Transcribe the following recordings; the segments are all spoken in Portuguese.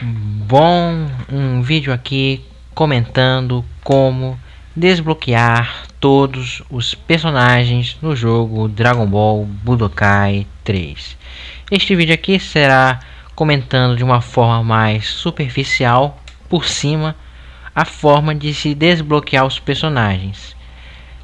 Bom, um vídeo aqui comentando como desbloquear todos os personagens no jogo Dragon Ball Budokai 3. Este vídeo aqui será comentando de uma forma mais superficial, por cima, a forma de se desbloquear os personagens.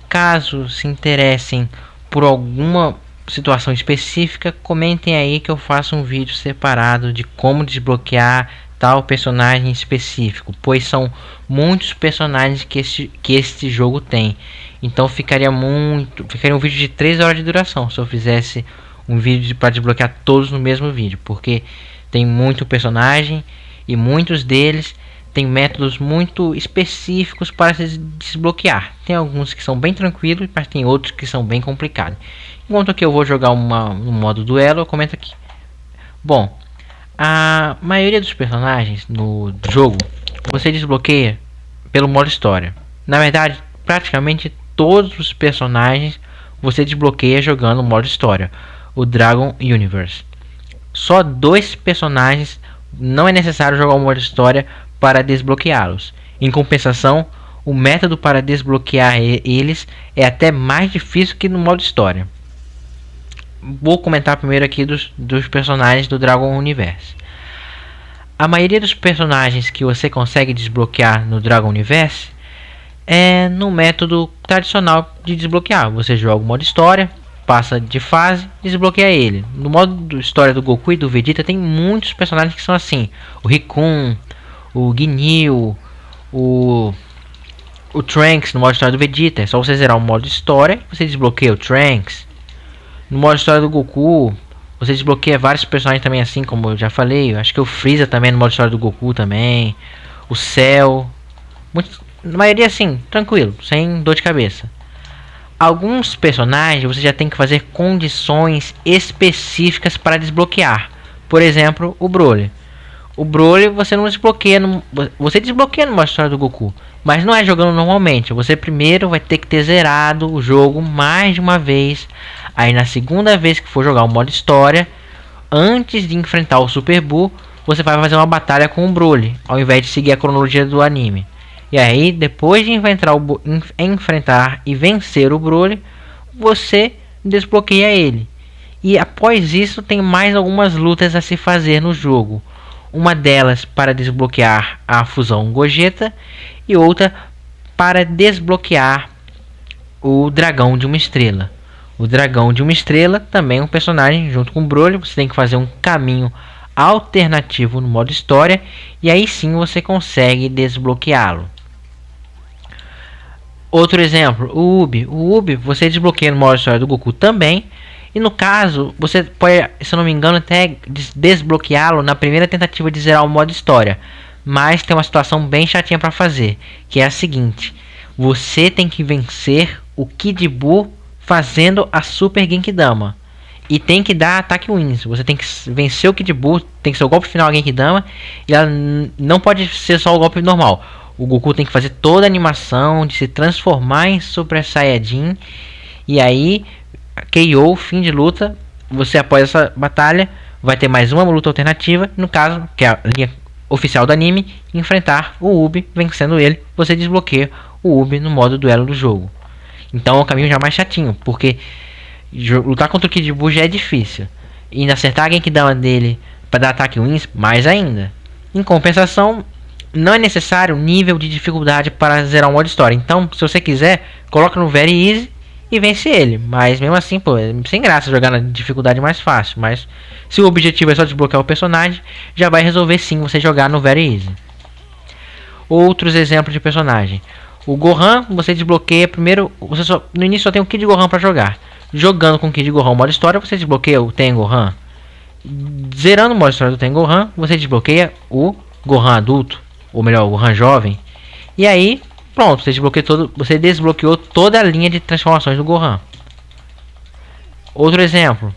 Caso se interessem por alguma situação específica, comentem aí que eu faço um vídeo separado de como desbloquear tal personagem específico, pois são muitos personagens que este jogo tem. Então ficaria um vídeo de 3 horas de duração se eu fizesse um vídeo para desbloquear todos no mesmo vídeo, porque tem muito personagem e muitos deles tem métodos muito específicos para se desbloquear. Tem alguns que são bem tranquilos, mas tem outros que são bem complicados. Enquanto que eu vou jogar no modo duelo, eu comento aqui. Bom, a maioria dos personagens no jogo você desbloqueia pelo modo história. Na verdade, praticamente todos os personagens você desbloqueia jogando o modo história, o Dragon Universe. Só 2 personagens não é necessário jogar o modo história para desbloqueá-los. Em compensação, o método para desbloquear eles é até mais difícil que no modo história. Vou comentar primeiro aqui dos personagens do Dragon Universe. A maioria dos personagens que você consegue desbloquear no Dragon Universe é no método tradicional de desbloquear. Você joga o modo história, passa de fase, desbloqueia ele. No modo história do Goku e do Vegeta tem muitos personagens que são assim: o Rikun, o Ginyu, o Trunks no modo história do Vegeta. É só você zerar o modo história, você desbloqueia o Trunks. No modo história do Goku, você desbloqueia vários personagens também, assim como eu já falei. Acho que o Freeza também no modo história do Goku também. O Cell. Na maioria assim, tranquilo, sem dor de cabeça. Alguns personagens você já tem que fazer condições específicas para desbloquear. Por exemplo, o Broly. O Broly você não desbloqueia, você desbloqueia no modo história do Goku, mas não é jogando normalmente. Você primeiro vai ter que ter zerado o jogo mais de uma vez. Aí na segunda vez que for jogar o modo história, antes de enfrentar o Super Buu, você vai fazer uma batalha com o Broly, ao invés de seguir a cronologia do anime. E aí, depois de enfrentar e vencer o Broly, você desbloqueia ele. E após isso, tem mais algumas lutas a se fazer no jogo. Uma delas para desbloquear a fusão Gogeta e outra para desbloquear o dragão de uma estrela. O dragão de uma estrela também é um personagem junto com o Broly. Você tem que fazer um caminho alternativo no modo história e aí sim você consegue desbloqueá-lo. Outro exemplo, o Ubi. O Ubi você desbloqueia no modo história do Goku também. E no caso, você pode, se eu não me engano, até desbloqueá-lo na primeira tentativa de zerar o modo história. Mas tem uma situação bem chatinha para fazer, que é a seguinte: você tem que vencer o Kid Buu fazendo a Super Genkidama. E tem que dar ataque wins. Você tem que vencer o Kid Buu, tem que ser o golpe final a Genkidama. E ela não pode ser só o golpe normal. O Goku tem que fazer toda a animação de se transformar em Super Saiyajin. E aí, KO, fim de luta. Você após essa batalha vai ter mais uma luta alternativa. No caso, que é a linha oficial do anime, enfrentar o Ubi, vencendo ele. Você desbloqueia o Ubi no modo duelo do jogo. Então é um caminho já mais chatinho, porque lutar contra o Kid Buu já é difícil. E ainda acertar a Genkidama dele para dar ataque wins, mais ainda. Em compensação, não é necessário nível de dificuldade para zerar o modo história. Então, se você quiser, coloca no Very Easy e vence ele. Mas mesmo assim, pô, é sem graça jogar na dificuldade mais fácil. Mas se o objetivo é só desbloquear o personagem, já vai resolver sim você jogar no Very Easy. Outros exemplos de personagem. O Gohan, você desbloqueia primeiro. No início só tem o Kid Gohan para jogar. Jogando com o Kid Gohan modo história, você desbloqueia o Ten Gohan. Zerando o modo história do Ten Gohan, você desbloqueia o Gohan adulto, ou melhor, o Gohan jovem. E aí, pronto, você desbloqueou toda a linha de transformações do Gohan. Outro exemplo,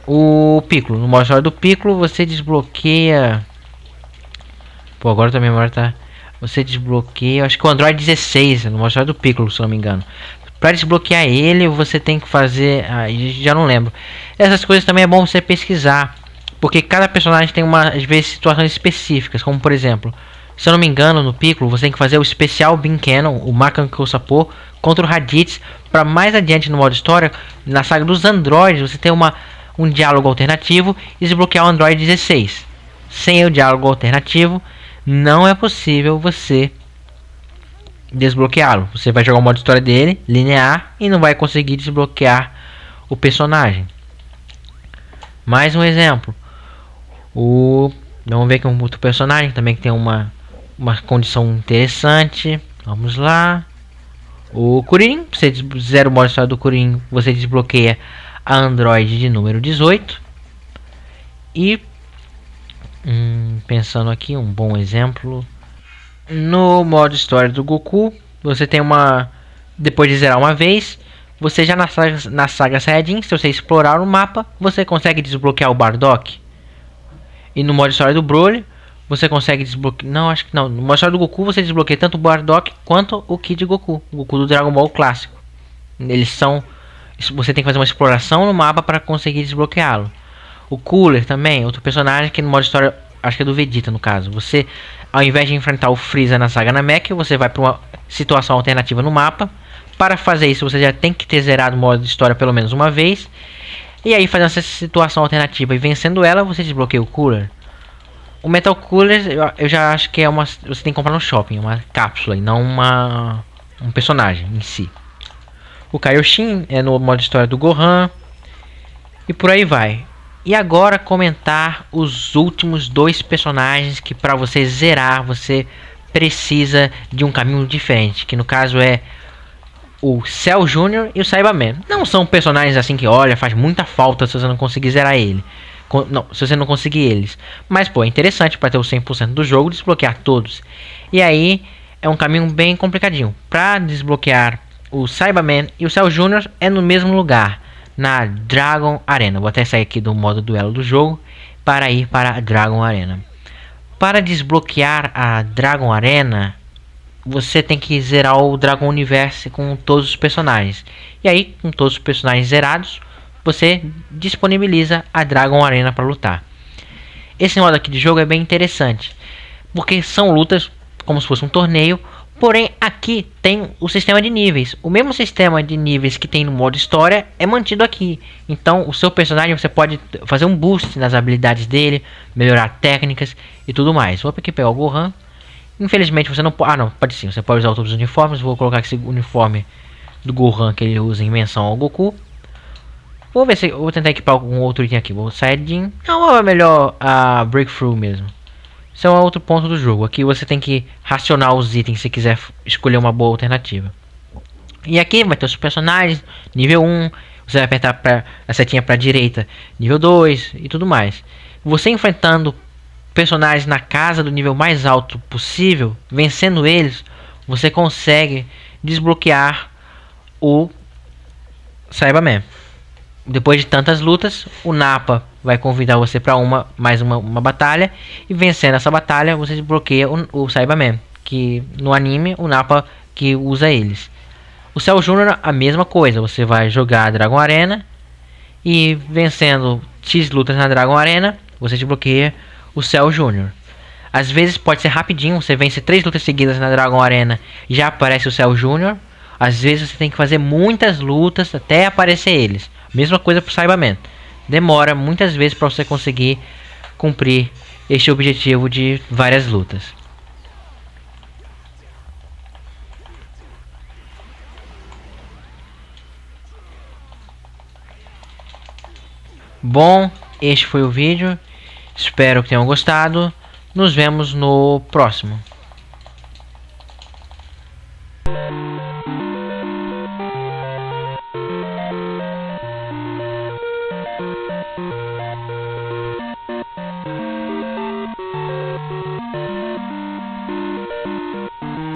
o Piccolo. No modo história do Piccolo, você desbloqueia. Pô, agora a minha memória tá. Você desbloqueia, acho que o Android 16, no modo história do Piccolo, se não me engano. Para desbloquear ele, você tem que fazer. Já não lembro. Essas coisas também é bom você pesquisar, Porque cada personagem tem às vezes situações específicas, como por exemplo, se eu não me engano, no Piccolo você tem que fazer o especial Beam Cannon, o Makanko Sapo, contra o Raditz. Para mais adiante no modo história, na saga dos androides, você tem um diálogo alternativo e desbloquear o Android 16. Sem o diálogo alternativo, não é possível você desbloqueá-lo. Você vai jogar o modo história dele, linear, e não vai conseguir desbloquear o personagem. Mais um exemplo. Vamos ver aqui um outro personagem também que tem uma condição interessante. Vamos lá. O Kuririn, você zera o modo história do Kuririn, você desbloqueia a Android de número 18. E pensando aqui, um bom exemplo. No modo história do Goku, você tem depois de zerar uma vez, você já na saga Saiyajin, se você explorar o mapa, você consegue desbloquear o Bardock. E no modo história do Broly, você consegue desbloquear... Não, acho que não. No modo história do Goku, você desbloqueia tanto o Bardock quanto o Kid Goku. O Goku do Dragon Ball clássico. Eles são... Você tem que fazer uma exploração no mapa para conseguir desbloqueá-lo. O Cooler também, outro personagem que no modo história... Acho que é do Vegeta no caso. Você, ao invés de enfrentar o Freeza na saga Namek, você vai para uma situação alternativa no mapa. Para fazer isso, você já tem que ter zerado o modo história pelo menos uma vez. E aí, fazendo essa situação alternativa e vencendo ela, você desbloqueia o Cooler. O Metal Cooler, eu já acho que é você tem que comprar no shopping, uma cápsula e não um personagem em si. O Kaioshin é no modo história do Gohan. E por aí vai. E agora comentar os últimos dois personagens que para você zerar, você precisa de um caminho diferente. Que no caso é o Cell Jr. e o Cyberman. Não são personagens assim que, olha, faz muita falta se você não conseguir zerar ele. Não, se você não conseguir eles. Mas, pô, é interessante para ter o 100% do jogo, desbloquear todos. E aí, é um caminho bem complicadinho. Para desbloquear o Cyberman e o Cell Jr. é no mesmo lugar, na Dragon Arena. Vou até sair aqui do modo duelo do jogo para ir para a Dragon Arena. Para desbloquear a Dragon Arena, você tem que zerar o Dragon Universe com todos os personagens. E aí, com todos os personagens zerados, você disponibiliza a Dragon Arena para lutar. Esse modo aqui de jogo é bem interessante, porque são lutas como se fosse um torneio, porém aqui tem o sistema de níveis. O mesmo sistema de níveis que tem no modo história é mantido aqui. Então o seu personagem, você pode fazer um boost nas habilidades dele, melhorar técnicas e tudo mais. Vou aqui pegar o Gohan. Infelizmente você não pode... não, pode sim, você pode usar todos os uniformes. Vou colocar esse uniforme do Gohan que ele usa em menção ao Goku. Vou ver se... Vou tentar equipar algum outro item aqui. Vou Saiyajin. Não, é melhor a Breakthrough mesmo. Esse é um outro ponto do jogo. Aqui você tem que racionar os itens se quiser escolher uma boa alternativa. E aqui vai ter os personagens. Nível 1. Você vai apertar a setinha para a direita. Nível 2 e tudo mais. Você enfrentando personagens na casa do nível mais alto possível, vencendo eles, você consegue desbloquear o Cyberman. Depois de tantas lutas, o Nappa vai convidar você para mais uma batalha. E vencendo essa batalha, você desbloqueia o Cyberman. Que no anime, o Nappa que usa eles. O Cell Jr. a mesma coisa. Você vai jogar a Dragon Arena. E vencendo X lutas na Dragon Arena, você desbloqueia o Cell Jr. Às vezes pode ser rapidinho. Você vence 3 lutas seguidas na Dragon Arena e já aparece o Cell Jr. Às vezes você tem que fazer muitas lutas até aparecer eles. Mesma coisa para o Cyberman. Demora muitas vezes para você conseguir cumprir este objetivo de várias lutas. Bom, este foi o vídeo. Espero que tenham gostado. Nos vemos no próximo.